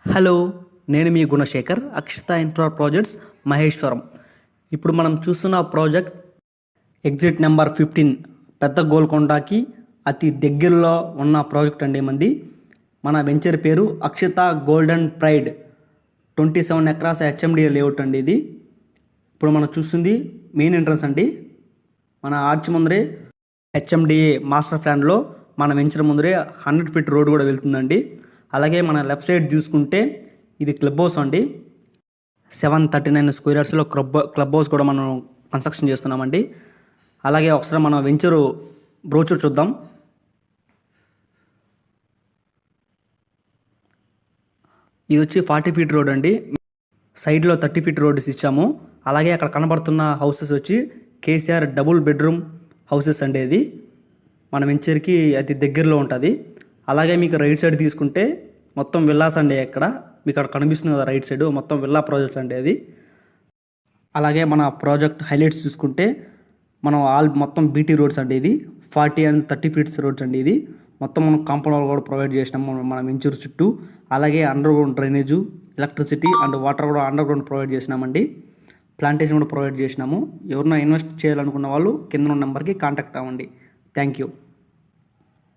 Hello, నేను మీ Gunasekhar, Akshita infra projects, Maheshwaram. ఇప్పుడు మనం చూస్తున్న ప్రాజెక్ట్ ఎగ్జిట్ నెంబర్ 15 పెద్ద గోల్కొండకి అతి దగ్గరలో ఉన్న ప్రాజెక్ట్ అండి. మన వెంచర్ పేరు Akshitha golden pride. 27 acres HMDA layout అండి ఇది. ఇప్పుడు మనం చూస్తుంది మెయిన్ ఎంట్రన్స్ అండి. మన ఆర్చ్ ముందరే హెచ్ఎండిఏ మాస్టర్ ప్లాన్లో మన వెంచర్ ముందరే 100 ఫీట్ రోడ్ కూడా వెళ్తుందండి. అలాగే మన లెఫ్ట్ సైడ్ చూసుకుంటే ఇది క్లబ్ హౌస్ అండి. 739 స్క్వేర్ యార్డ్స్లో క్లబ్ హౌస్ కూడా మనం కన్స్ట్రక్షన్ చేస్తున్నామండి. అలాగే ఒకసారి మన వెంచరు బ్రోచర్ చూద్దాం. ఇది వచ్చి 40 ఫీట్ రోడ్ అండి. సైడ్లో 30 ఫీట్ రోడ్స్ ఇచ్చాము. అలాగే అక్కడ కనబడుతున్న హౌసెస్ వచ్చి కేసీఆర్ డబుల్ బెడ్రూమ్ హౌసెస్ అండి. ఇది మన వెంచర్కి అతి దగ్గరలో ఉంటుంది. అలాగే మీకు రైట్ సైడ్ తీసుకుంటే మొత్తం విల్లాస్ అండి. ఇక్కడ మీకు అక్కడ కనిపిస్తుంది కదా రైట్ సైడ్, మొత్తం విల్లా ప్రాజెక్ట్ అండి అది. అలాగే మన ప్రాజెక్ట్ హైలైట్స్ చూసుకుంటే మనం మొత్తం బీటీ రోడ్స్ అండి. ఇది 40 and 30 ఫీట్స్ రోడ్స్ అండి. ఇది మొత్తం మనం కాంపౌండ్ వాల్ కూడా ప్రొవైడ్ చేసినాము మన వెంచర్ చుట్టూ. అలాగే under ground drainage, electricity and water కూడా అండర్ గ్రౌండ్ ప్రొవైడ్ చేసినామండి. ప్లాంటేషన్ కూడా ప్రొవైడ్ చేసినాము. ఎవరైనా ఇన్వెస్ట్ చేయాలనుకున్న వాళ్ళు కింద ఉన్న నెంబర్కి కాంటాక్ట్ అవ్వండి. Thank you.